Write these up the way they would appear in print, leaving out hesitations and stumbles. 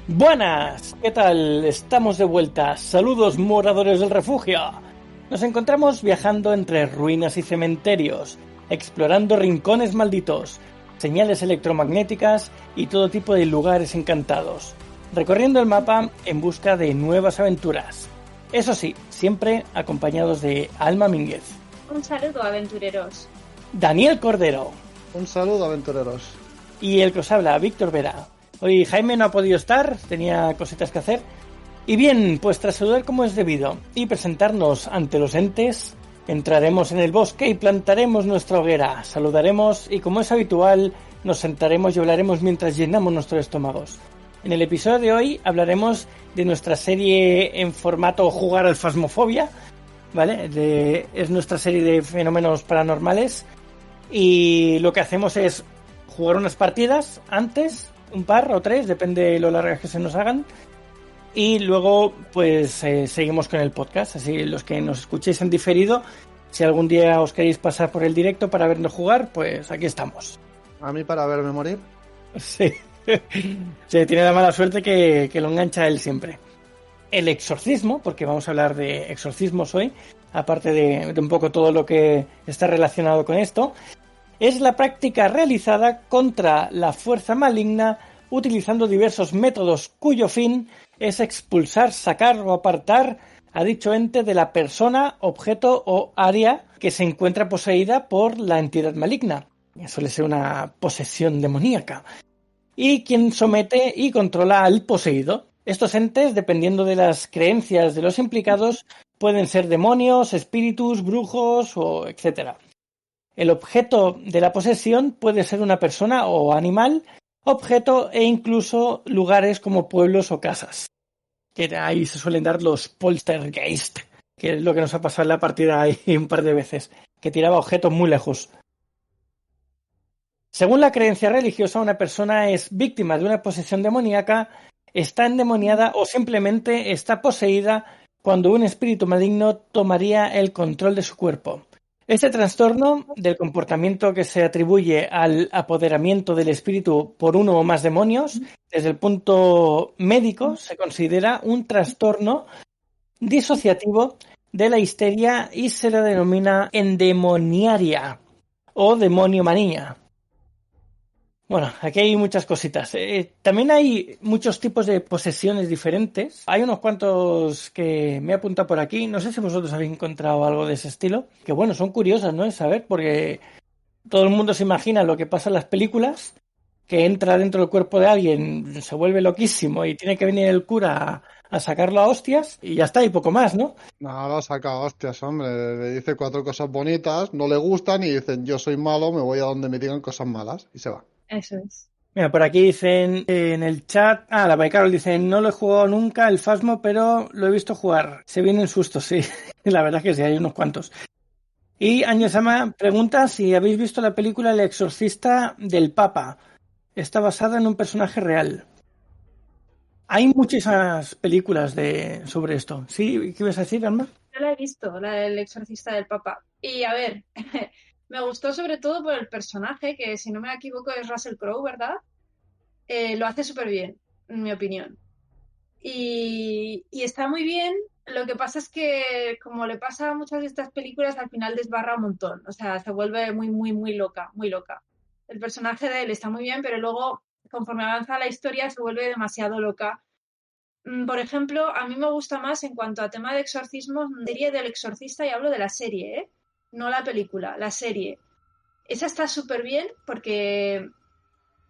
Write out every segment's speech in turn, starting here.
Buenas, ¿qué tal? Estamos de vuelta. Saludos, moradores del refugio. Nos encontramos viajando entre ruinas y cementerios, explorando rincones malditos, señales electromagnéticas y todo tipo de lugares encantados, recorriendo el mapa en busca de nuevas aventuras. Eso sí, siempre acompañados de Alma Mínguez. Un saludo, aventureros. Daniel Cordero. Un saludo, aventureros. Y el que os habla, Víctor Vera. Hoy Jaime no ha podido estar, tenía cositas que hacer. Y bien, pues tras saludar como es debido y presentarnos ante los entes, entraremos en el bosque y plantaremos nuestra hoguera, saludaremos y, como es habitual, nos sentaremos y hablaremos mientras llenamos nuestros estómagos. En el episodio de hoy hablaremos de nuestra serie en formato jugar al Phasmophobia, ¿vale? Es nuestra serie de fenómenos paranormales y lo que hacemos es jugar unas partidas antes, un par o tres, depende de lo largas que se nos hagan, y luego pues seguimos con el podcast. Así los que nos escuchéis en diferido, si algún día os queréis pasar por el directo para vernos jugar, pues aquí estamos. ¿A mí para verme morir? Sí. Sí, tiene la mala suerte que lo engancha él siempre. El exorcismo, porque vamos a hablar de exorcismos hoy, aparte de un poco todo lo que está relacionado con esto, es la práctica realizada contra la fuerza maligna utilizando diversos métodos cuyo fin es expulsar, sacar o apartar a dicho ente de la persona, objeto o área que se encuentra poseída por la entidad maligna. Suele ser una posesión demoníaca. Y quien somete y controla al poseído. Estos entes, dependiendo de las creencias de los implicados, pueden ser demonios, espíritus, brujos o etcétera. El objeto de la posesión puede ser una persona o animal, objeto e incluso lugares como pueblos o casas. Que ahí se suelen dar los poltergeist, que es lo que nos ha pasado en la partida ahí un par de veces, que tiraba objetos muy lejos. Según la creencia religiosa, una persona es víctima de una posesión demoníaca, está endemoniada o simplemente está poseída cuando un espíritu maligno tomaría el control de su cuerpo. Este trastorno del comportamiento que se atribuye al apoderamiento del espíritu por uno o más demonios, desde el punto médico se considera un trastorno disociativo de la histeria y se la denomina endemoniaria o demoniomanía. Bueno, aquí hay muchas cositas. También hay muchos tipos de posesiones diferentes. Hay unos cuantos que me he apuntado por aquí. No sé si vosotros habéis encontrado algo de ese estilo. Que bueno, son curiosas, ¿no? Es saber, porque todo el mundo se imagina lo que pasa en las películas, que entra dentro del cuerpo de alguien, se vuelve loquísimo y tiene que venir el cura a sacarlo a hostias y ya está, y poco más, ¿no? No, lo saca a hostias, hombre. Le dice 4 cosas bonitas, no le gustan y dicen yo soy malo, me voy a donde me digan cosas malas y se va. Eso es. Mira, por aquí dicen en el chat, la Baicarol dice, no lo he jugado nunca el Phasmo, pero lo he visto jugar. Se vienen sustos, sí. La verdad es que sí, hay unos cuantos. Y Añosama pregunta si habéis visto la película El exorcista del Papa. Está basada en un personaje real. Hay muchísimas películas sobre esto. ¿Sí? ¿Qué ibas a decir, Alma? Yo la he visto, la del exorcista del Papa. Y a ver, me gustó sobre todo por el personaje, que si no me equivoco es Russell Crowe, ¿verdad? Lo hace súper bien, en mi opinión. Y está muy bien. Lo que pasa es que, como le pasa a muchas de estas películas, al final desbarra un montón. O sea, se vuelve muy, muy, muy loca, muy loca. El personaje de él está muy bien, pero luego, conforme avanza la historia, se vuelve demasiado loca. Por ejemplo, a mí me gusta más en cuanto a tema de exorcismos, la serie del exorcista, y hablo de la serie, ¿eh? No la película, la serie. Esa está súper bien porque,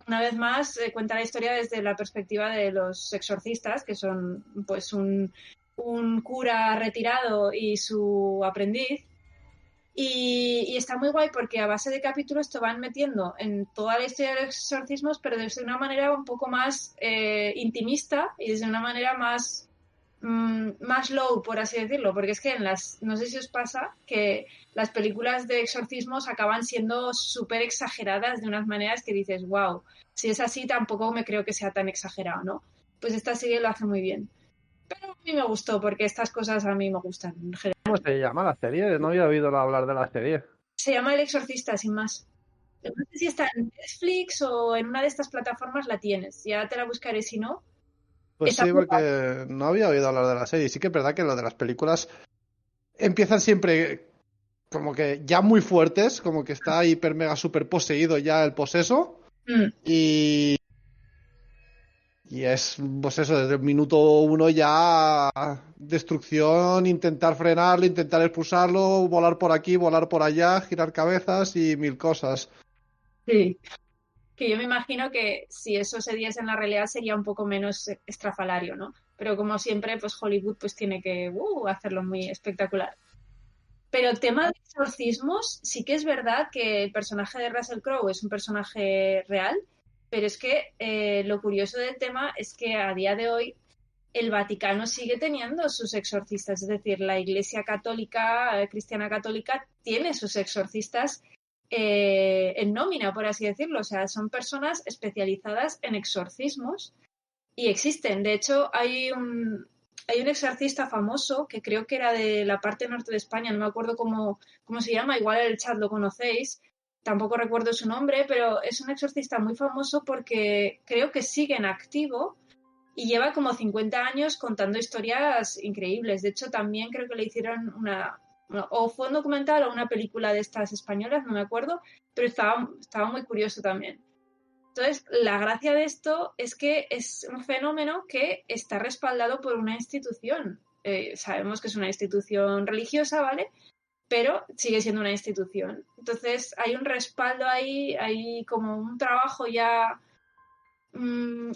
una vez más, cuenta la historia desde la perspectiva de los exorcistas, que son pues un cura retirado y su aprendiz. Y está muy guay porque a base de capítulos te van metiendo en toda la historia de los exorcismos, pero desde una manera un poco más intimista y desde una manera más low, por así decirlo, porque es que no sé si os pasa que las películas de exorcismos acaban siendo súper exageradas de unas maneras que dices, wow, si es así tampoco me creo que sea tan exagerado, ¿no? Pues esta serie lo hace muy bien. Pero a mí me gustó porque estas cosas a mí me gustan en general. ¿Cómo se llama la serie? No había oído hablar de la serie. Se llama El Exorcista, sin más. No sé si está en Netflix o en una de estas plataformas la tienes. Ya te la buscaré si no. Pues Está sí, muy guay. porque no había oído hablar de la serie. Sí que es verdad que lo de las películas empiezan siempre como que ya muy fuertes, como que está hiper mega super poseído ya el poseso. Mm, Y, y es, pues eso, desde el minuto uno ya destrucción, intentar frenarlo, intentar expulsarlo, volar por aquí, volar por allá, girar cabezas y mil cosas. sí. Que yo me imagino que si eso se diese en la realidad sería un poco menos estrafalario, ¿no? Pero como siempre, pues Hollywood pues tiene que hacerlo muy espectacular. Pero el tema de exorcismos, sí que es verdad que el personaje de Russell Crowe es un personaje real, pero es que lo curioso del tema es que a día de hoy el Vaticano sigue teniendo sus exorcistas, es decir, la Iglesia Católica, Cristiana Católica, tiene sus exorcistas en nómina, por así decirlo. O sea, son personas especializadas en exorcismos y existen. De hecho, hay un exorcista famoso que creo que era de la parte norte de España, no me acuerdo cómo se llama, igual en el chat lo conocéis, tampoco recuerdo su nombre, pero es un exorcista muy famoso porque creo que sigue en activo y lleva como 50 años contando historias increíbles. De hecho, también creo que le hicieron o fue un documental o una película de estas españolas, no me acuerdo, pero estaba muy curioso también. Entonces, la gracia de esto es que es un fenómeno que está respaldado por una institución. Sabemos que es una institución religiosa, ¿vale? Pero sigue siendo una institución. Entonces, hay un respaldo ahí, hay como un trabajo ya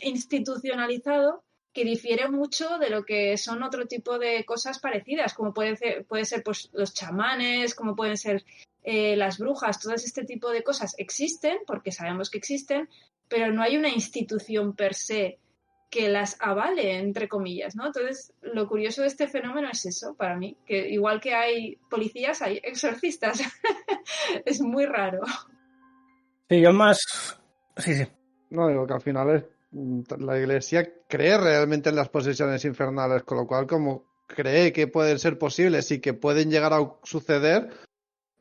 institucionalizado que difiere mucho de lo que son otro tipo de cosas parecidas, como puede ser pues, los chamanes, como pueden ser las brujas, todo este tipo de cosas existen, porque sabemos que existen, pero no hay una institución per se que las avale, entre comillas, ¿no? Entonces, lo curioso de este fenómeno es eso, para mí, que igual que hay policías, hay exorcistas. Es muy raro. Sí, yo más. Sí, sí. No, digo que al final la iglesia cree realmente en las posesiones infernales, con lo cual como cree que pueden ser posibles y que pueden llegar a suceder,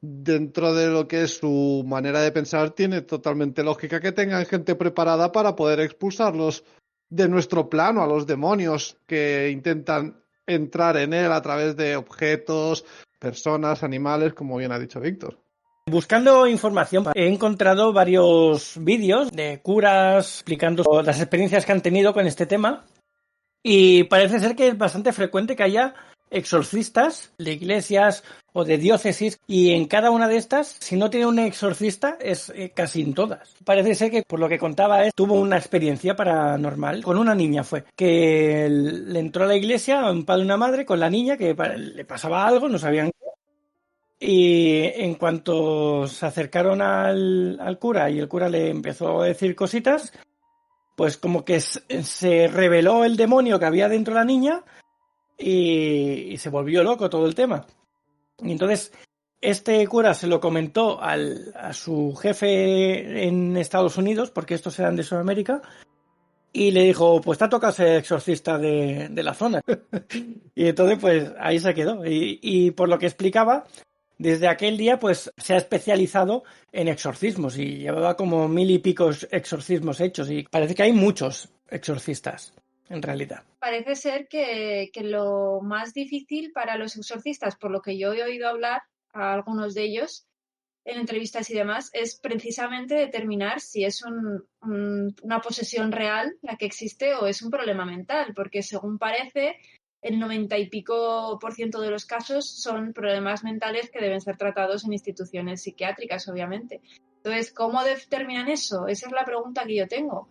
dentro de lo que es su manera de pensar, tiene totalmente lógica que tengan gente preparada para poder expulsarlos de nuestro plano a los demonios que intentan entrar en él a través de objetos, personas, animales, como bien ha dicho Víctor. Buscando información, he encontrado varios vídeos de curas explicando las experiencias que han tenido con este tema y parece ser que es bastante frecuente que haya exorcistas de iglesias o de diócesis y en cada una de estas, si no tiene un exorcista, es casi en todas. Parece ser que, por lo que contaba, tuvo una experiencia paranormal con una niña fue, que le entró a la iglesia un padre y una madre con la niña que le pasaba algo, no sabían. Y en cuanto se acercaron al cura y el cura le empezó a decir cositas, pues como que se reveló el demonio que había dentro de la niña y se volvió loco todo el tema. Y entonces este cura se lo comentó a su jefe en Estados Unidos, porque estos eran de Sudamérica, y le dijo, pues te ha tocado ser exorcista de la zona. Y entonces pues ahí se quedó. Y por lo que explicaba, desde aquel día, pues se ha especializado en exorcismos y llevaba como 1000 y pico exorcismos hechos y parece que hay muchos exorcistas, en realidad. Parece ser que lo más difícil para los exorcistas, por lo que yo he oído hablar a algunos de ellos en entrevistas y demás, es precisamente determinar si es una posesión real la que existe o es un problema mental, porque según parece, el 90 y pico % de los casos son problemas mentales que deben ser tratados en instituciones psiquiátricas, obviamente. Entonces, ¿cómo determinan eso? Esa es la pregunta que yo tengo.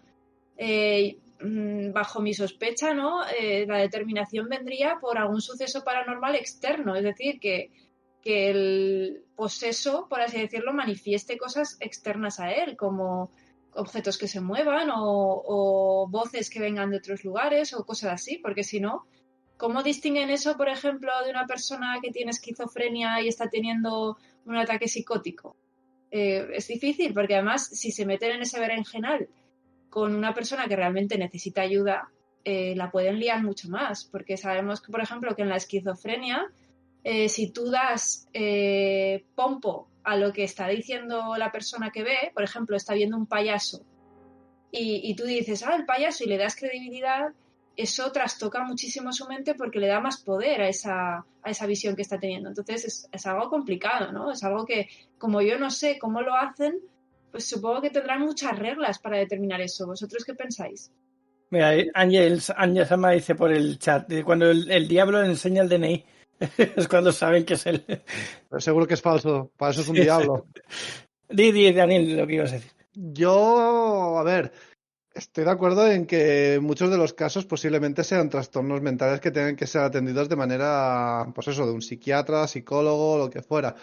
Bajo mi sospecha, ¿no? La determinación vendría por algún suceso paranormal externo, es decir, que el poseso, por así decirlo, manifieste cosas externas a él, como objetos que se muevan o voces que vengan de otros lugares o cosas así, porque si no, ¿cómo distinguen eso, por ejemplo, de una persona que tiene esquizofrenia y está teniendo un ataque psicótico? Es difícil, porque además, si se meten en ese berenjenal con una persona que realmente necesita ayuda, la pueden liar mucho más, porque sabemos que, por ejemplo, que en la esquizofrenia, si tú das pompo a lo que está diciendo la persona que ve, por ejemplo, está viendo un payaso, y tú dices, el payaso, y le das credibilidad, eso trastoca muchísimo su mente porque le da más poder a esa visión que está teniendo. Entonces es algo complicado, ¿no? Es algo que, como yo no sé cómo lo hacen, pues supongo que tendrán muchas reglas para determinar eso. ¿Vosotros qué pensáis? Mira, Ángel Sama dice por el chat, cuando el diablo le enseña el DNI, es cuando saben que es él. Pero seguro que es falso, para eso es un Sí, diablo. Di, Daniel, lo que ibas a decir. Yo, a ver, estoy de acuerdo en que muchos de los casos posiblemente sean trastornos mentales que tengan que ser atendidos de manera, pues eso, de un psiquiatra, psicólogo, lo que fuera.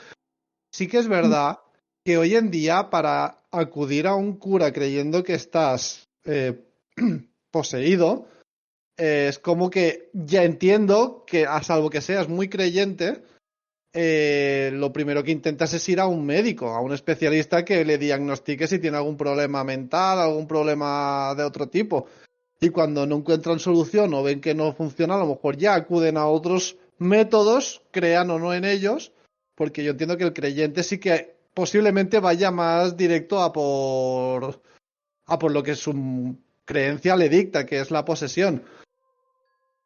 Sí que es verdad que hoy en día para acudir a un cura creyendo que estás poseído, es como que ya entiendo que, a salvo que seas muy creyente, lo primero que intentas es ir a un médico, a un especialista que le diagnostique si tiene algún problema mental, algún problema de otro tipo. Y cuando no encuentran solución o ven que no funciona, a lo mejor ya acuden a otros métodos, crean o no en ellos, porque yo entiendo que el creyente sí que posiblemente vaya más directo a por lo que su creencia le dicta, que es la posesión.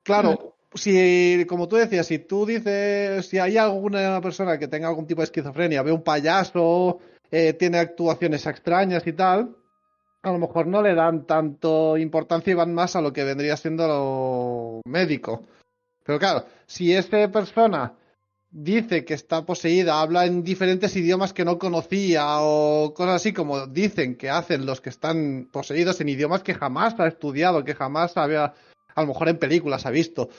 Claro, si, como tú decías, si tú dices, si hay alguna persona que tenga algún tipo de esquizofrenia, ve un payaso, tiene actuaciones extrañas y tal, a lo mejor no le dan tanto importancia y van más a lo que vendría siendo lo médico. Pero claro, si esta persona dice que está poseída, habla en diferentes idiomas que no conocía o cosas así como dicen que hacen los que están poseídos en idiomas que jamás ha estudiado, que jamás había, a lo mejor en películas ha visto,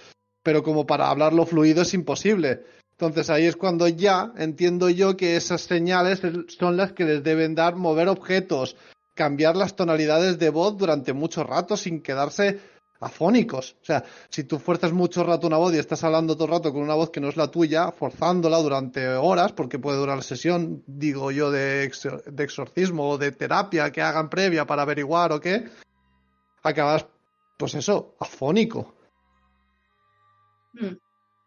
pero como para hablarlo fluido es imposible. Entonces ahí es cuando ya entiendo yo que esas señales son las que les deben dar mover objetos, cambiar las tonalidades de voz durante mucho rato sin quedarse afónicos. O sea, si tú fuerzas mucho rato una voz y estás hablando todo el rato con una voz que no es la tuya, forzándola durante horas, porque puede durar la sesión, digo yo, de exorcismo o de terapia que hagan previa para averiguar o qué, acabas, pues eso, afónico.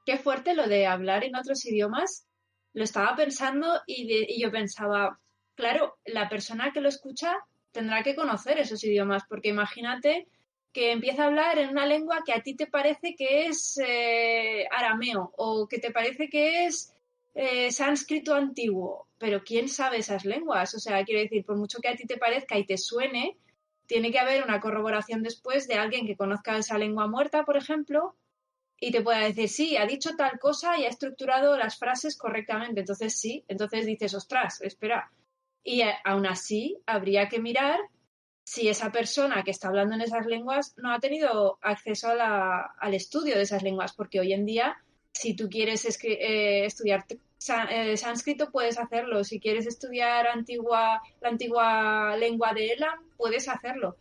Qué fuerte lo de hablar en otros idiomas. Lo estaba pensando y yo pensaba, claro, la persona que lo escucha tendrá que conocer esos idiomas, porque imagínate que empieza a hablar en una lengua que a ti te parece que es arameo o que te parece que es sánscrito antiguo, pero ¿quién sabe esas lenguas? O sea, quiero decir, por mucho que a ti te parezca y te suene, tiene que haber una corroboración después de alguien que conozca esa lengua muerta, por ejemplo, y te pueda decir, sí, ha dicho tal cosa y ha estructurado las frases correctamente. Entonces sí, entonces dices, ostras, espera. Y aún así habría que mirar si esa persona que está hablando en esas lenguas no ha tenido acceso al estudio de esas lenguas, porque hoy en día, si tú quieres estudiar sánscrito, puedes hacerlo. Si quieres estudiar la antigua lengua de Elam, puedes hacerlo.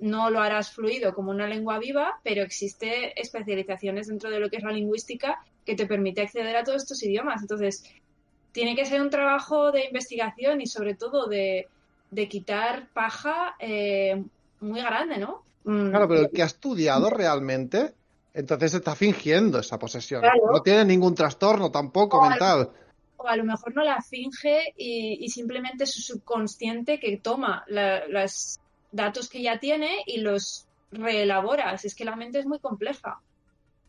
No lo harás fluido como una lengua viva, pero existe especializaciones dentro de lo que es la lingüística que te permite acceder a todos estos idiomas. Entonces, tiene que ser un trabajo de investigación y sobre todo de quitar paja muy grande, ¿no? Claro, pero el que ha estudiado realmente, entonces está fingiendo esa posesión. Claro. No tiene ningún trastorno tampoco mental. O a lo mejor no la finge y simplemente es su subconsciente que toma los datos que ya tiene y los reelabora. Es que la mente es muy compleja.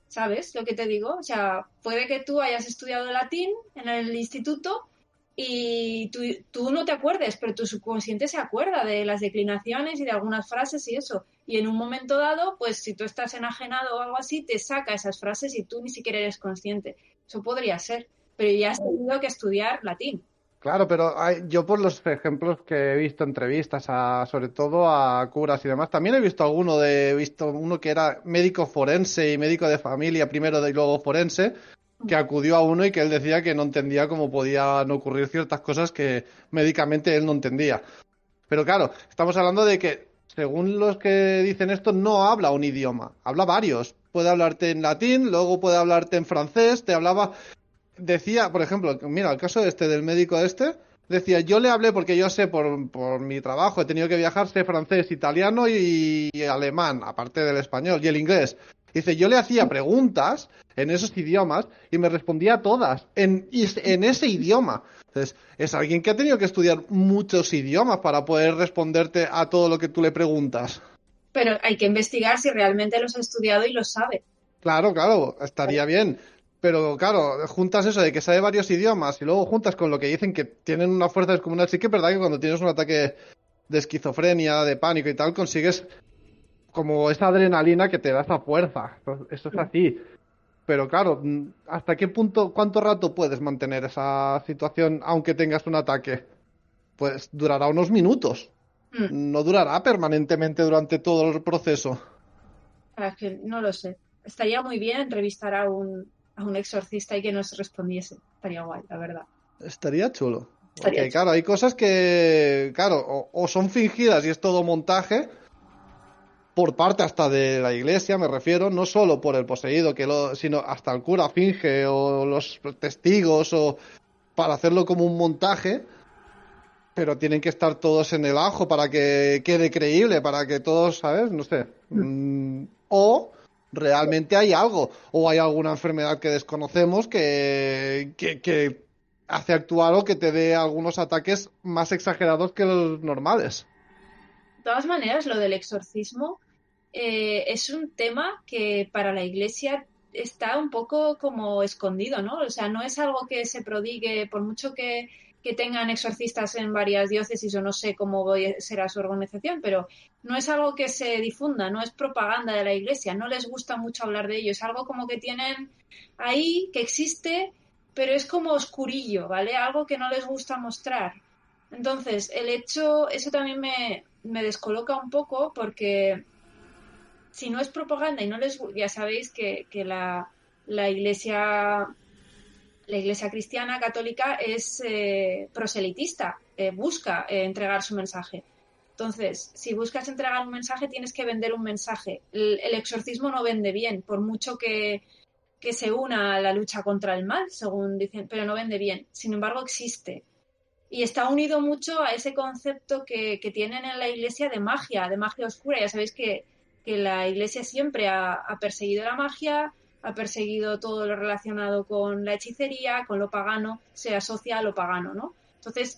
¿Sabes lo que te digo? O sea, puede que tú hayas estudiado latín en el instituto y tú no te acuerdes, pero tu subconsciente se acuerda de las declinaciones y de algunas frases y eso. Y en un momento dado, pues si tú estás enajenado o algo así, te saca esas frases y tú ni siquiera eres consciente. Eso podría ser, pero ya has tenido que estudiar latín. Claro, pero yo por los ejemplos que he visto entrevistas, sobre todo a curas y demás, también he visto uno que era médico forense y médico de familia primero y luego forense, que acudió a uno y que él decía que no entendía cómo podían ocurrir ciertas cosas que médicamente él no entendía. Pero claro, estamos hablando de que, según los que dicen esto, no habla un idioma, habla varios. Puede hablarte en latín, luego puede hablarte en francés, decía, por ejemplo, mira, el caso del médico decía, yo le hablé porque yo sé por mi trabajo, he tenido que viajar, sé francés, italiano y alemán, aparte del español, y el inglés. Dice, yo le hacía preguntas en esos idiomas y me respondía a todas en ese idioma. Entonces, es alguien que ha tenido que estudiar muchos idiomas para poder responderte a todo lo que tú le preguntas. Pero hay que investigar si realmente los ha estudiado y lo sabe. Claro, estaría bien. Pero claro, juntas eso de que sabe varios idiomas y luego juntas con lo que dicen que tienen una fuerza descomunal. Sí que es verdad que cuando tienes un ataque de esquizofrenia, de pánico y tal, consigues como esa adrenalina que te da esa fuerza. Eso es así. Pero claro, ¿hasta qué punto, cuánto rato puedes mantener esa situación aunque tengas un ataque? Pues durará unos minutos. Mm, No durará permanentemente durante todo el proceso. es que no lo sé. Estaría muy bien entrevistar a un exorcista y que nos respondiese. Estaría guay, la verdad. Estaría chulo. Estaría Porque chulo. claro, hay cosas que, claro, o son fingidas y es todo montaje, por parte hasta de la iglesia, me refiero, no solo por el poseído, sino hasta el cura finge, o los testigos, o para hacerlo como un montaje, pero tienen que estar todos en el ajo para que quede creíble, para que todos, ¿sabes? No sé. O realmente hay algo, o hay alguna enfermedad que desconocemos que hace actuar o que te dé algunos ataques más exagerados que los normales. De todas maneras, lo del exorcismo es un tema que para la iglesia está un poco como escondido, ¿no? O sea, no es algo que se prodigue, por mucho que tengan exorcistas en varias diócesis o no sé cómo será su organización, pero no es algo que se difunda, no es propaganda de la iglesia, no les gusta mucho hablar de ello, es algo como que tienen ahí, que existe, pero es como oscurillo, ¿vale? Algo que no les gusta mostrar. Entonces, el hecho, eso también me descoloca un poco porque si no es propaganda y no les, ya sabéis que la iglesia, la iglesia cristiana católica es proselitista, busca entregar su mensaje. Entonces, si buscas entregar un mensaje, tienes que vender un mensaje. El exorcismo no vende bien, por mucho que se una a la lucha contra el mal, según dicen, pero no vende bien. Sin embargo, existe. Y está unido mucho a ese concepto que tienen en la iglesia de magia oscura. Ya sabéis que la iglesia siempre ha perseguido la magia, ha perseguido todo lo relacionado con la hechicería, con lo pagano, se asocia a lo pagano, ¿no? Entonces,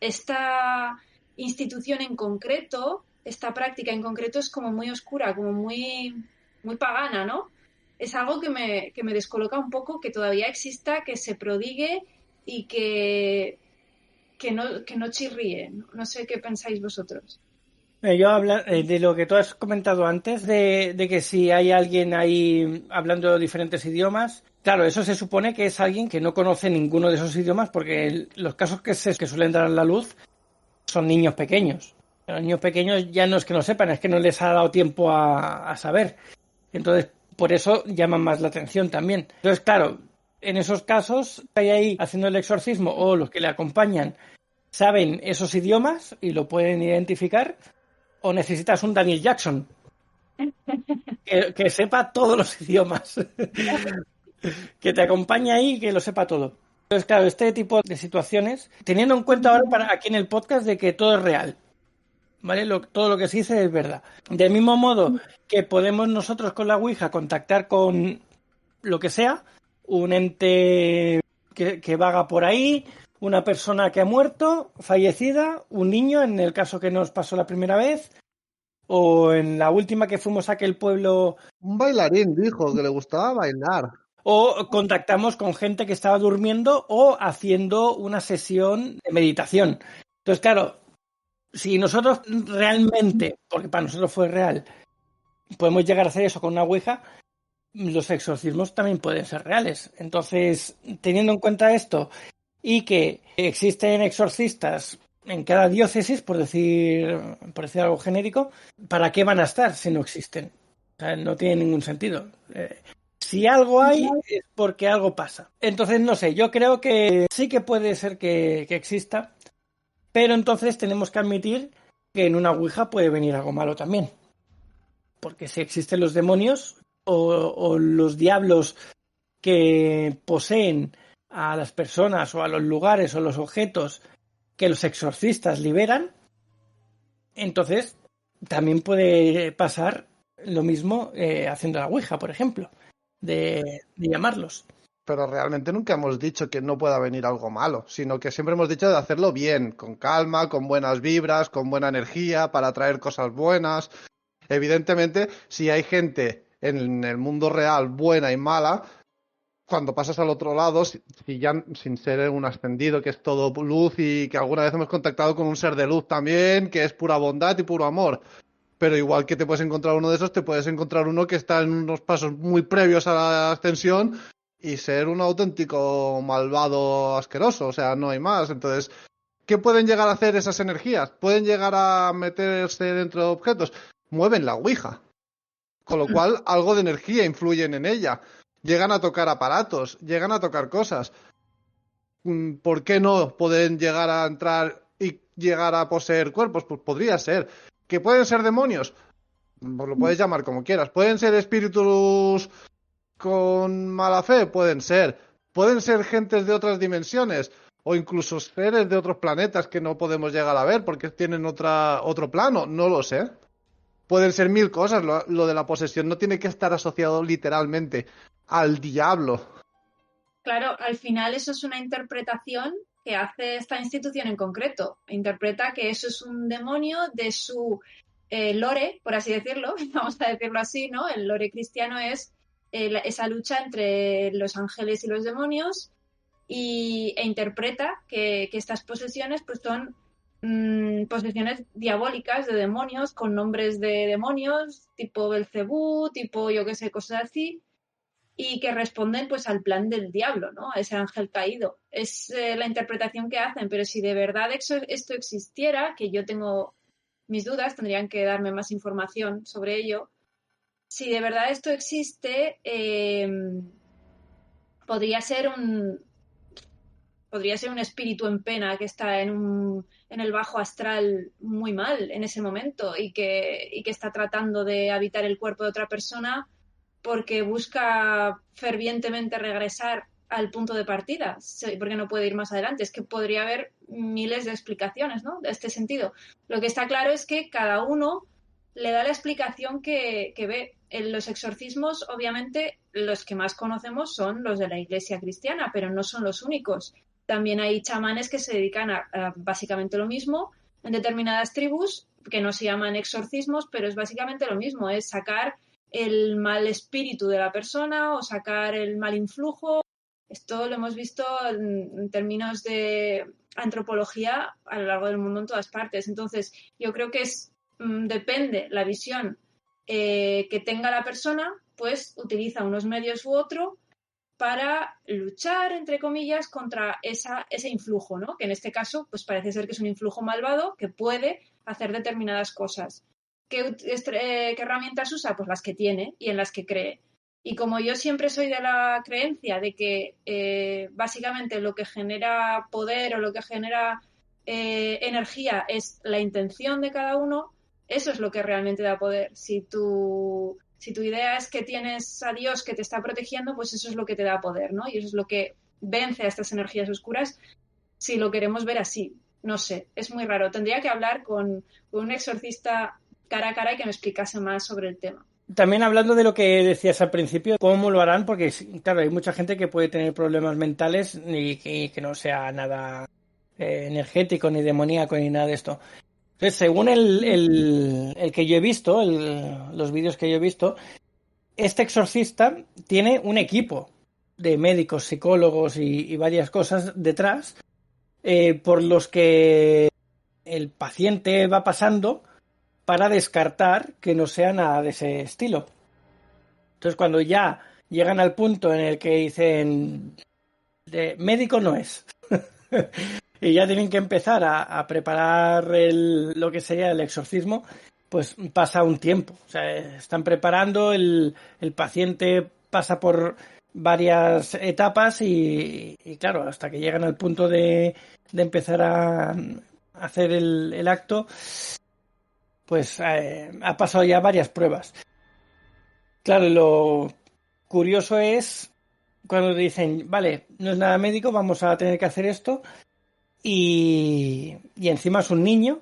esta institución en concreto, esta práctica en concreto es como muy oscura, como muy pagana, ¿no? Es algo que me descoloca un poco, que todavía exista, que se prodigue y que no chirríe. No sé qué pensáis vosotros. Yo habla de lo que tú has comentado antes, de que si hay alguien ahí hablando diferentes idiomas, claro, eso se supone que es alguien que no conoce ninguno de esos idiomas, porque los casos que suelen dar a la luz son niños pequeños. Los niños pequeños ya no es que no sepan, es que no les ha dado tiempo a saber. Entonces, por eso llaman más la atención también. Entonces, claro, en esos casos, hay ahí haciendo el exorcismo o los que le acompañan saben esos idiomas y lo pueden identificar, o necesitas un Daniel Jackson que sepa todos los idiomas, que te acompañe ahí y que lo sepa todo. Entonces, claro, este tipo de situaciones, teniendo en cuenta ahora para aquí en el podcast de que todo es real, ¿vale? Todo lo que se dice es verdad. Del mismo modo que podemos nosotros con la Ouija contactar con lo que sea, un ente que vaga por ahí, una persona que ha muerto, fallecida, un niño, en el caso que nos pasó la primera vez, o en la última que fuimos a aquel pueblo, Un bailarín dijo que le gustaba bailar. o contactamos con gente que estaba durmiendo o haciendo una sesión de meditación. Entonces, claro, si nosotros realmente, porque para nosotros fue real, podemos llegar a hacer eso con una ouija, los exorcismos también pueden ser reales. Entonces, teniendo en cuenta esto y que existen exorcistas en cada diócesis, por decir algo genérico, ¿para qué van a estar si no existen? O sea, no tiene ningún sentido. Si algo hay, es porque algo pasa. Entonces, no sé, yo creo que sí que puede ser que exista, pero entonces tenemos que admitir que en una ouija puede venir algo malo también. Porque si existen los demonios o los diablos que poseen a las personas o a los lugares o los objetos que los exorcistas liberan, entonces también puede pasar lo mismo haciendo la ouija, por ejemplo, de llamarlos. pero realmente nunca hemos dicho que no pueda venir algo malo, sino que siempre hemos dicho de hacerlo bien, con calma, con buenas vibras, con buena energía, para traer cosas buenas. Evidentemente, si hay gente en el mundo real buena y mala, cuando pasas al otro lado, si ya sin ser un ascendido, que es todo luz y que alguna vez hemos contactado con un ser de luz también, que es pura bondad y puro amor. Pero igual que te puedes encontrar uno de esos, te puedes encontrar uno que está en unos pasos muy previos a la ascensión y ser un auténtico malvado asqueroso, o sea, no hay más. Entonces, ¿qué pueden llegar a hacer esas energías? ¿Pueden llegar a meterse dentro de objetos? Mueven la ouija, con lo cual algo de energía influyen en ella. Llegan a tocar aparatos, llegan a tocar cosas. ¿Por qué no pueden llegar a entrar y llegar a poseer cuerpos? Pues podría ser. ¿Que pueden ser demonios? Pues lo puedes llamar como quieras. ¿Pueden ser espíritus con mala fe? Pueden ser. ¿Pueden ser gentes de otras dimensiones? O incluso seres de otros planetas que no podemos llegar a ver porque tienen otro plano. No lo sé. Pueden ser mil cosas. Lo de la posesión no tiene que estar asociado literalmente al diablo. Claro, al final eso es una interpretación que hace esta institución en concreto. Interpreta que eso es un demonio de su lore, por así decirlo, vamos a decirlo así, ¿no? El lore cristiano es esa lucha entre los ángeles y los demonios e interpreta que estas posesiones pues son posesiones diabólicas de demonios con nombres de demonios, tipo Belcebú, tipo yo qué sé, cosas así, y que responden pues al plan del diablo, ¿no? A ese ángel caído. Es la interpretación que hacen, pero si de verdad esto existiera, que yo tengo mis dudas, tendrían que darme más información sobre ello. Si de verdad esto existe, podría ser un espíritu en pena que está en el bajo astral muy mal en ese momento y que está tratando de habitar el cuerpo de otra persona porque busca fervientemente regresar al punto de partida, porque no puede ir más adelante. Es que podría haber miles de explicaciones, ¿no? De este sentido. Lo que está claro es que cada uno le da la explicación que ve. En los exorcismos, obviamente, los que más conocemos son los de la Iglesia cristiana, pero no son los únicos. También hay chamanes que se dedican a básicamente lo mismo en determinadas tribus, que no se llaman exorcismos, pero es básicamente lo mismo, es sacar el mal espíritu de la persona o sacar el mal influjo. Esto lo hemos visto en términos de antropología a lo largo del mundo en todas partes. Entonces, yo creo que depende la visión que tenga la persona, pues utiliza unos medios u otro para luchar, entre comillas, contra ese influjo, ¿no? Que en este caso, pues parece ser que es un influjo malvado que puede hacer determinadas cosas. ¿Qué herramientas usa? Pues las que tiene y en las que cree. Y como yo siempre soy de la creencia de que básicamente lo que genera poder o lo que genera energía es la intención de cada uno, eso es lo que realmente da poder. Si tu idea es que tienes a Dios que te está protegiendo, pues eso es lo que te da poder, ¿no? Y eso es lo que vence a estas energías oscuras, si lo queremos ver así. No sé, es muy raro. Tendría que hablar con un exorcista cara a cara y que me explicase más sobre el tema. También hablando de lo que decías al principio, ¿cómo lo harán? Porque, claro, hay mucha gente que puede tener problemas mentales y que no sea nada energético, ni demoníaco, ni nada de esto. Entonces, según el que yo he visto, los vídeos que yo he visto, este exorcista tiene un equipo de médicos, psicólogos y varias cosas detrás, por los que el paciente va pasando para descartar que no sea nada de ese estilo. Entonces, cuando ya llegan al punto en el que dicen de médico no es y ya tienen que empezar a preparar lo que sería el exorcismo, pues pasa un tiempo. O sea, están preparando, el paciente pasa por varias etapas y claro, hasta que llegan al punto de empezar a hacer el acto, pues ha pasado ya varias pruebas. Claro, lo curioso es cuando dicen, vale, no es nada médico, vamos a tener que hacer esto, y encima es un niño,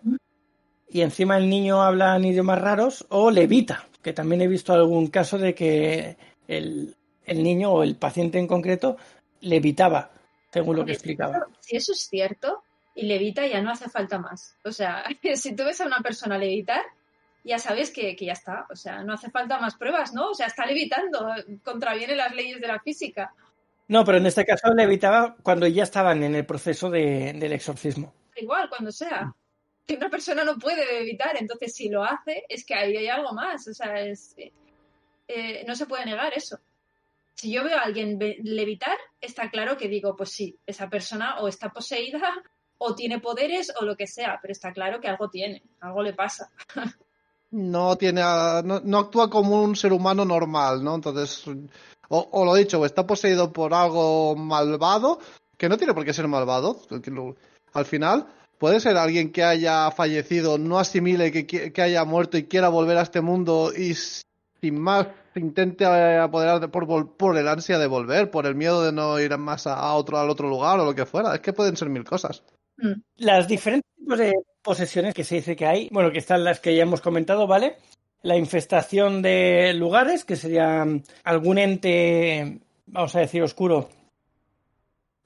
y encima el niño habla en idiomas raros o levita, que también he visto algún caso de que el el niño o el paciente en concreto levitaba, según lo que explicaba. Si eso es cierto, y levita, ya no hace falta más. O sea, si tú ves a una persona levitar, ya sabes que ya está. O sea, no hace falta más pruebas, ¿no? O sea, está levitando, contraviene las leyes de la física. No, pero en este caso levitaba cuando ya estaban en el proceso del exorcismo. Igual, cuando sea. Que una persona no puede levitar, entonces si lo hace, es que ahí hay algo más. O sea, no se puede negar eso. Si yo veo a alguien levitar, está claro que digo, pues sí, esa persona o está poseída o tiene poderes o lo que sea, pero está claro que algo tiene, algo le pasa. No tiene, no actúa como un ser humano normal, ¿no? Entonces, o lo dicho, o está poseído por algo malvado, que no tiene por qué ser malvado. Al final, puede ser alguien que haya fallecido, no asimile que haya muerto y quiera volver a este mundo y sin más intente apoderar por el ansia de volver, por el miedo de no ir más al otro lugar o lo que fuera. Es que pueden ser mil cosas. Las diferentes tipos de posesiones que se dice que hay, bueno, que están las que ya hemos comentado, ¿vale? La infestación de lugares, que sería algún ente, vamos a decir, oscuro,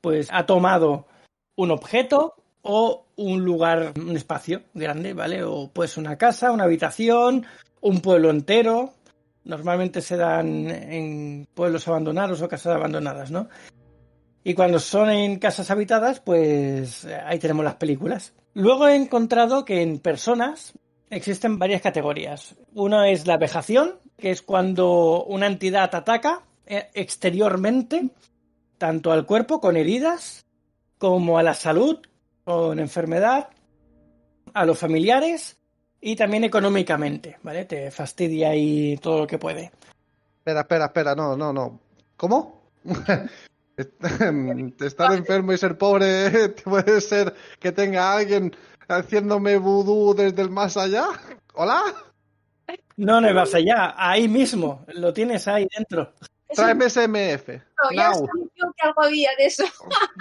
pues ha tomado un objeto o un lugar, un espacio grande, ¿vale? O pues una casa, una habitación, un pueblo entero. Normalmente se dan en pueblos abandonados o casas abandonadas, ¿no? Y cuando son en casas habitadas, pues ahí tenemos las películas. Luego he encontrado que en personas existen varias categorías. Una es la vejación, que es cuando una entidad ataca exteriormente, tanto al cuerpo con heridas, como a la salud con enfermedad, a los familiares y también económicamente, ¿vale? Te fastidia ahí todo lo que puede. Espera, no. ¿Cómo? Estar enfermo y ser pobre puede ser que tenga alguien haciéndome vudú desde el más allá. ¿Hola? No, no vas allá, ahí mismo, lo tienes ahí dentro. Tráeme SMF. No, ya Now. sabía yo que algo había de eso.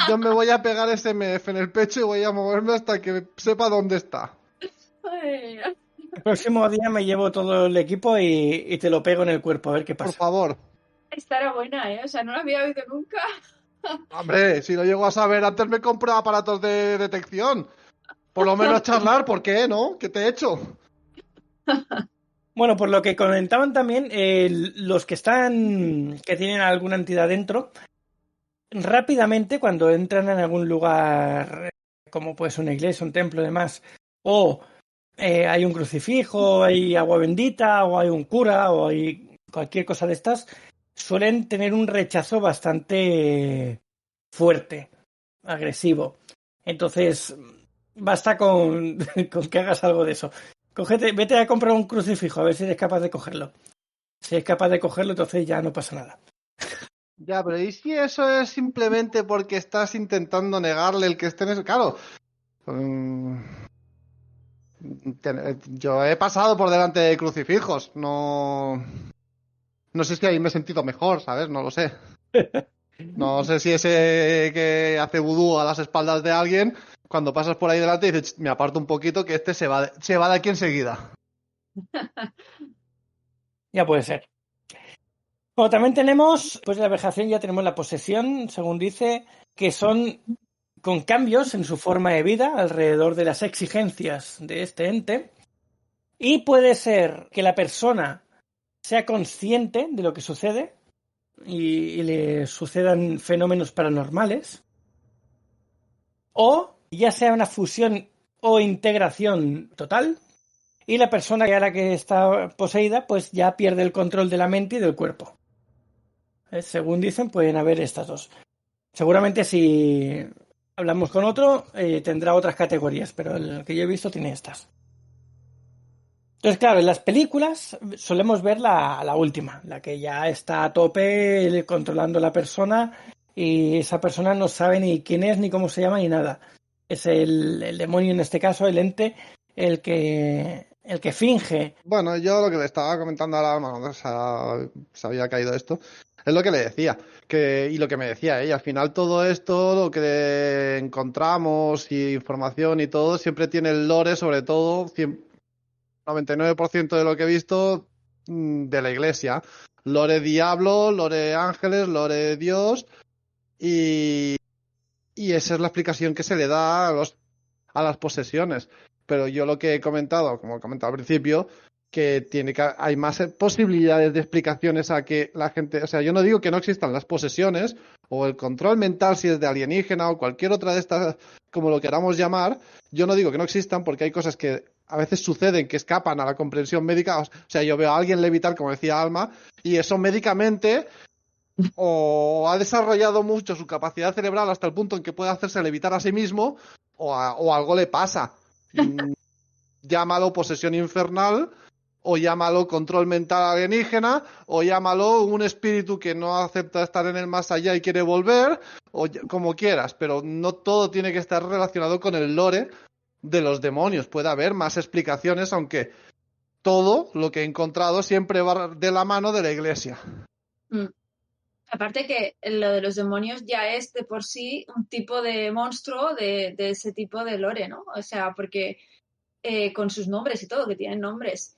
Yo me voy a pegar SMF en el pecho y voy a moverme hasta que sepa dónde está. Ay, El próximo día me llevo todo el equipo y te lo pego en el cuerpo a ver qué Por pasa. favor. esta era buena, ¿eh? O sea, no la había oído nunca. Hombre, si lo llego a saber, antes me compro aparatos de detección. Por lo menos charlar, ¿por qué, no? ¿Qué te he hecho? Bueno, por lo que comentaban también, los que tienen alguna entidad dentro, rápidamente cuando entran en algún lugar, como pues una iglesia, un templo y demás, o hay un crucifijo, hay agua bendita, o hay un cura, o hay cualquier cosa de estas, suelen tener un rechazo bastante fuerte, agresivo. Entonces, basta con que hagas algo de eso. Vete a comprar un crucifijo, a ver si eres capaz de cogerlo. Si eres capaz de cogerlo, entonces ya no pasa nada. Ya, pero ¿y si eso es simplemente porque estás intentando negarle el que esté en eso? Claro. Yo he pasado por delante de crucifijos. No sé si ahí me he sentido mejor, ¿sabes? No lo sé. No sé si ese que hace vudú a las espaldas de alguien, cuando pasas por ahí delante dices, me aparto un poquito que este se va de aquí enseguida. Ya puede ser. Bueno, también tenemos, pues de la vejación ya tenemos la posesión, según dice, que son con cambios en su forma de vida alrededor de las exigencias de este ente. Y puede ser que la persona sea consciente de lo que sucede y le sucedan fenómenos paranormales. O ya sea una fusión o integración total. Y la persona que a la que está poseída, pues ya pierde el control de la mente y del cuerpo. Según dicen, pueden haber estas dos. Seguramente si hablamos con otro, tendrá otras categorías, pero el que yo he visto tiene estas. Entonces, claro, en las películas solemos ver la última, la que ya está a tope controlando a la persona y esa persona no sabe ni quién es, ni cómo se llama, ni nada. Es el demonio, en este caso, el ente, el que finge. Bueno, yo lo que le estaba comentando ahora, bueno, se había caído esto, es lo que le decía, y lo que me decía ella, al final todo esto, lo que encontramos y información y todo, siempre tiene el lore, sobre todo, 99% de lo que he visto, de la iglesia. Lore diablo, lore ángeles, lore Dios, y esa es la explicación que se le da a las posesiones. Pero yo lo que he comentado, como he comentado al principio, que hay más posibilidades de explicaciones a que la gente, o sea, yo no digo que no existan las posesiones o el control mental si es de alienígena o cualquier otra de estas, como lo queramos llamar, yo no digo que no existan porque hay cosas que a veces suceden que escapan a la comprensión médica. O sea, yo veo a alguien levitar, como decía Alma, y eso médicamente o ha desarrollado mucho su capacidad cerebral hasta el punto en que puede hacerse levitar a sí mismo, o algo le pasa. Llámalo posesión infernal, o llámalo control mental alienígena, o llámalo un espíritu que no acepta estar en el más allá y quiere volver, o como quieras, pero no todo tiene que estar relacionado con el lore de los demonios. Puede haber más explicaciones, aunque todo lo que he encontrado siempre va de la mano de la iglesia. Aparte que lo de los demonios ya es de por sí un tipo de monstruo de ese tipo de lore, ¿no? O sea, porque con sus nombres y todo, que tienen nombres.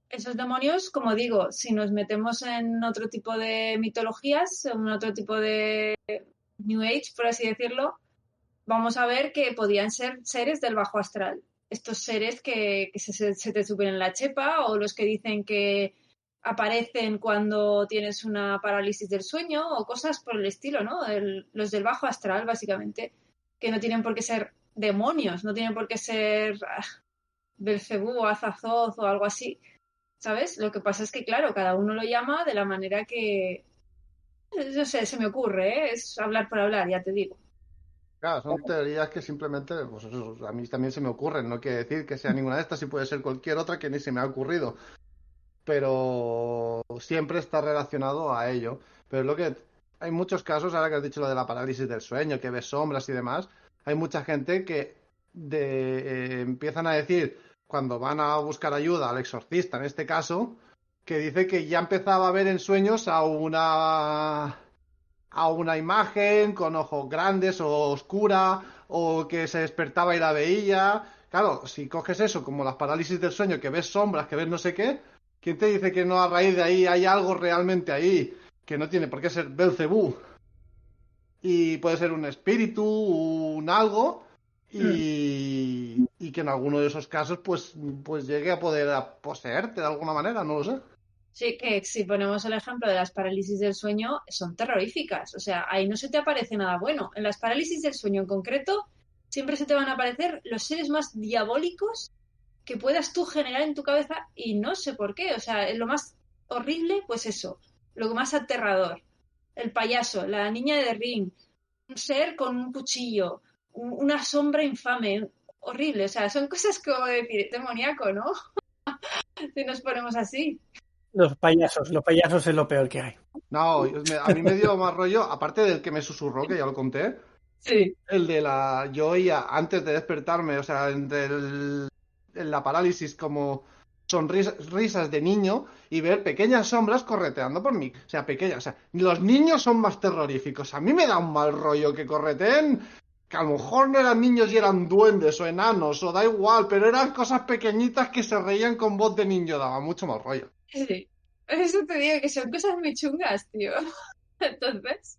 Esos demonios, como digo, si nos metemos en otro tipo de mitologías, en otro tipo de New Age, por así decirlo, vamos a ver que podían ser seres del bajo astral. Estos seres que se te suben en la chepa, o los que dicen que aparecen cuando tienes una parálisis del sueño, o cosas por el estilo, ¿no? Los del bajo astral, básicamente, que no tienen por qué ser demonios, no tienen por qué ser Belcebú o Azazoth o algo así, ¿sabes? Lo que pasa es que, claro, cada uno lo llama de la manera que... No sé, se me ocurre, ¿eh? Es hablar por hablar, ya te digo. Claro, son teorías que simplemente, pues eso, a mí también se me ocurren. No quiere decir que sea ninguna de estas y puede ser cualquier otra que ni se me ha ocurrido. Pero siempre está relacionado a ello. Pero lo que hay muchos casos, ahora que has dicho lo de la parálisis del sueño, que ves sombras y demás, hay mucha gente que empiezan a decir, cuando van a buscar ayuda al exorcista, en este caso, que dice que ya empezaba a ver en sueños a una imagen con ojos grandes o oscura, o que se despertaba y la veía. Claro, si coges eso como las parálisis del sueño, que ves sombras, que ves no sé qué, ¿quién te dice que no a raíz de ahí hay algo realmente ahí? Que no tiene por qué ser Belcebú. Y puede ser un espíritu, un algo, y que en alguno de esos casos pues llegue a poder poseerte de alguna manera, no lo sé. Sí, que si ponemos el ejemplo de las parálisis del sueño, son terroríficas. O sea, ahí no se te aparece nada bueno. En las parálisis del sueño en concreto, siempre se te van a aparecer los seres más diabólicos que puedas tú generar en tu cabeza y no sé por qué. O sea, lo más horrible, pues eso. Lo más aterrador. El payaso, la niña de Ring, un ser con un cuchillo, una sombra infame, horrible. O sea, son cosas como decir, demoníaco, ¿no? Si nos ponemos así. Los payasos es lo peor que hay. No, a mí me dio más rollo, aparte del que me susurró, que ya lo conté, Sí. el de yo oía antes de despertarme, o sea, en la parálisis como sonrisas de niño y ver pequeñas sombras correteando por mí. O sea, pequeñas. O sea, los niños son más terroríficos. A mí me da un mal rollo que correteen, que a lo mejor no eran niños y eran duendes o enanos, o da igual, pero eran cosas pequeñitas que se reían con voz de niño. Daba mucho mal rollo. Sí. Eso te digo que son cosas muy chungas, tío. Entonces,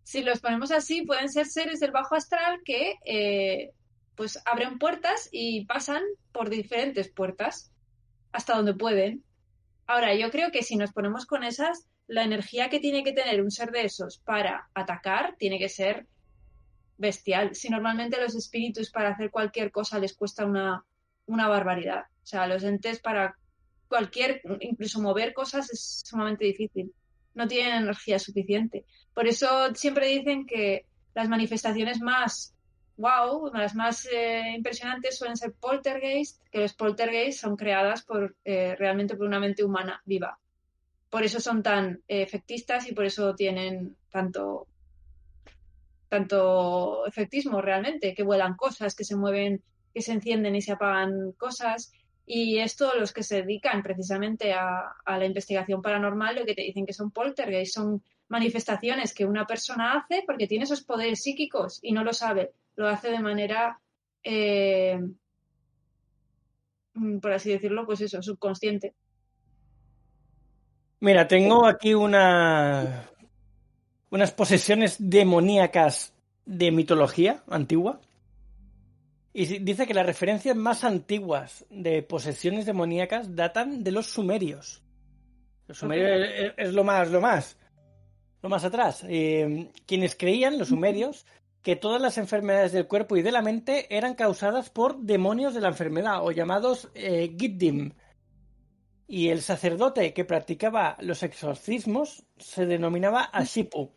si los ponemos así, pueden ser seres del bajo astral que pues abren puertas y pasan por diferentes puertas hasta donde pueden. Ahora, yo creo que si nos ponemos con esas, la energía que tiene que tener un ser de esos para atacar tiene que ser bestial. Si normalmente a los espíritus para hacer cualquier cosa les cuesta una barbaridad. O sea, los entes para incluso mover cosas es sumamente difícil. No tienen energía suficiente. Por eso siempre dicen que las manifestaciones más wow, las más impresionantes suelen ser poltergeist, que los poltergeist son creadas realmente por una mente humana viva. Por eso son tan efectistas y por eso tienen tanto efectismo realmente, que vuelan cosas, que se mueven, que se encienden y se apagan cosas. Y esto, los que se dedican precisamente a la investigación paranormal, lo que te dicen que son poltergeist, son manifestaciones que una persona hace porque tiene esos poderes psíquicos y no lo sabe. Lo hace de manera por así decirlo, pues eso, subconsciente. Mira, tengo aquí unas posesiones demoníacas de mitología antigua. Y dice que las referencias más antiguas de posesiones demoníacas datan de los sumerios. Los sumerios es lo más atrás. Quienes creían, los sumerios, que todas las enfermedades del cuerpo y de la mente eran causadas por demonios de la enfermedad, o llamados Giddim. Y el sacerdote que practicaba los exorcismos se denominaba Ashipu,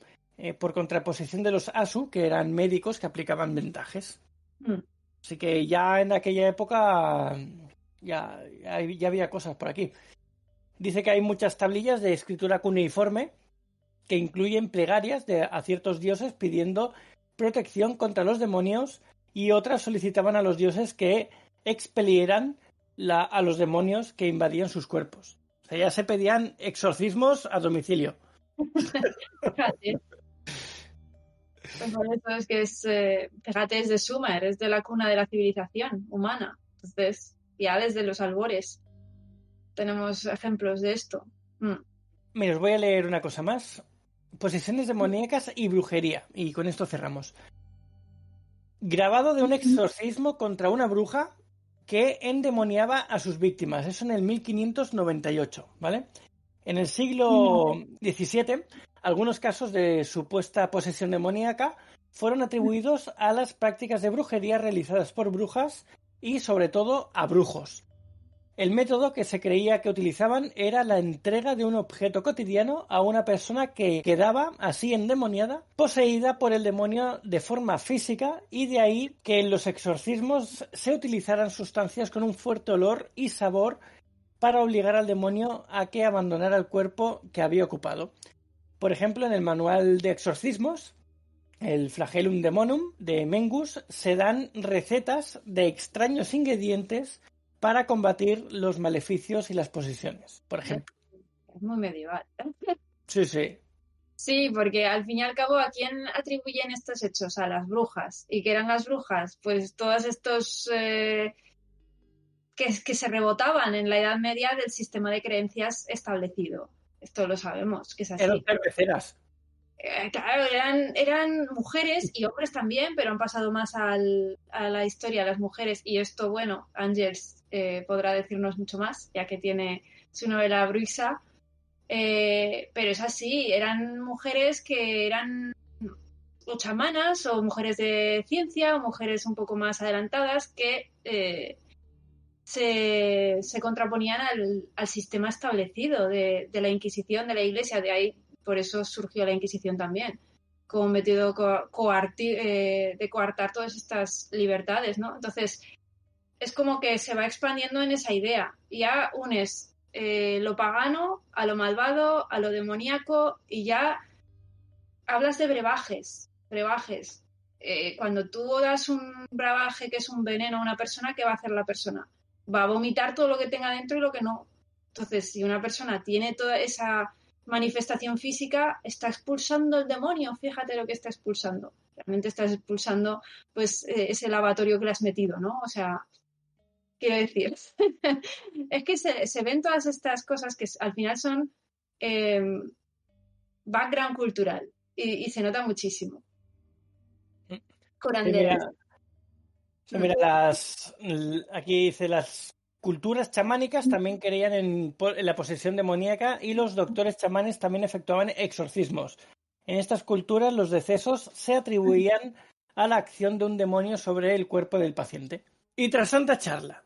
por contraposición de los Asu, que eran médicos que aplicaban vendajes. Así que ya en aquella época ya había cosas por aquí. Dice que hay muchas tablillas de escritura cuneiforme que incluyen plegarias a ciertos dioses pidiendo protección contra los demonios, y otras solicitaban a los dioses que expelieran a los demonios que invadían sus cuerpos. O sea, ya se pedían exorcismos a domicilio. Por eso es que fíjate, es de Sumer, es de la cuna de la civilización humana. Entonces, ya desde los albores tenemos ejemplos de esto. Mira, os voy a leer una cosa más. Posesiones demoníacas y brujería. Y con esto cerramos. Grabado de un exorcismo contra una bruja que endemoniaba a sus víctimas. Eso en el 1598, ¿vale? En el siglo XVII, algunos casos de supuesta posesión demoníaca fueron atribuidos a las prácticas de brujería realizadas por brujas y, sobre todo, a brujos. El método que se creía que utilizaban era la entrega de un objeto cotidiano a una persona que quedaba así endemoniada, poseída por el demonio de forma física, y de ahí que en los exorcismos se utilizaran sustancias con un fuerte olor y sabor para obligar al demonio a que abandonara el cuerpo que había ocupado. Por ejemplo, en el manual de exorcismos, el Flagellum Demonum de Mengus, se dan recetas de extraños ingredientes para combatir los maleficios y las posesiones, por ejemplo. Es muy medieval. Sí, sí. Sí, porque al fin y al cabo, ¿a quién atribuyen estos hechos? A las brujas. ¿Y qué eran las brujas? Pues todos estos que se rebotaban en la Edad Media del sistema de creencias establecido. Esto lo sabemos, que es así. Eran cerveceras. Claro, eran mujeres y hombres también, pero han pasado más a la historia las mujeres. Y esto, bueno, Ángels podrá decirnos mucho más, ya que tiene su novela Bruixa. Pero es así, eran mujeres que eran o chamanas, o mujeres de ciencia, o mujeres un poco más adelantadas, que se contraponían al sistema establecido de la Inquisición, de la Iglesia. De ahí, por eso surgió la Inquisición también, como método de coartar todas estas libertades, ¿no? Entonces, es como que se va expandiendo en esa idea. Ya unes lo pagano a lo malvado, a lo demoníaco, y ya hablas de brebajes. Cuando tú das un brebaje que es un veneno a una persona, ¿qué va a hacer la persona? Va a vomitar todo lo que tenga dentro y lo que no. Entonces, si una persona tiene toda esa manifestación física, está expulsando el demonio. Fíjate lo que está expulsando. Realmente estás expulsando, pues, ese lavatorio que le has metido, ¿no? O sea, quiero decir, es que se ven todas estas cosas que al final son background cultural y se nota muchísimo. Curanderas. Mira, aquí dice, las culturas chamánicas también creían en la posesión demoníaca, y los doctores chamanes también efectuaban exorcismos. En estas culturas los decesos se atribuían a la acción de un demonio sobre el cuerpo del paciente. Y tras tanta charla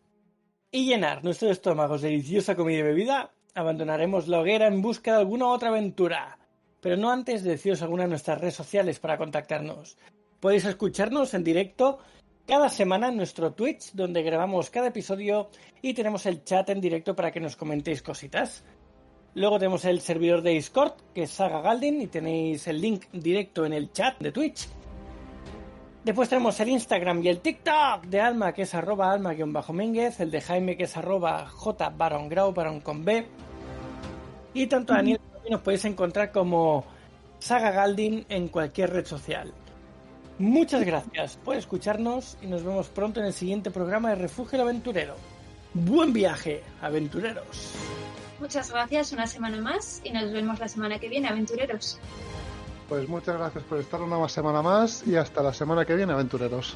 y llenar nuestros estómagos de deliciosa comida y bebida, abandonaremos la hoguera en busca de alguna otra aventura. Pero no antes de deciros alguna de nuestras redes sociales para contactarnos. Podéis escucharnos en directo cada semana en nuestro Twitch, donde grabamos cada episodio y tenemos el chat en directo para que nos comentéis cositas. Luego tenemos el servidor de Discord, que es Saga Galdin, y tenéis el link directo en el chat de Twitch. Después tenemos el Instagram y el TikTok de Alma, que es @alma_ménguez, el de Jaime, que es @jbarongrau, barón con B. Y tanto a Daniel como a mí nos podéis encontrar como Saga Galdin en cualquier red social. Muchas gracias por escucharnos y nos vemos pronto en el siguiente programa de Refugio el Aventurero. Buen viaje, aventureros. Muchas gracias una semana más y nos vemos la semana que viene, aventureros. Pues muchas gracias por estar una semana más y hasta la semana que viene, aventureros.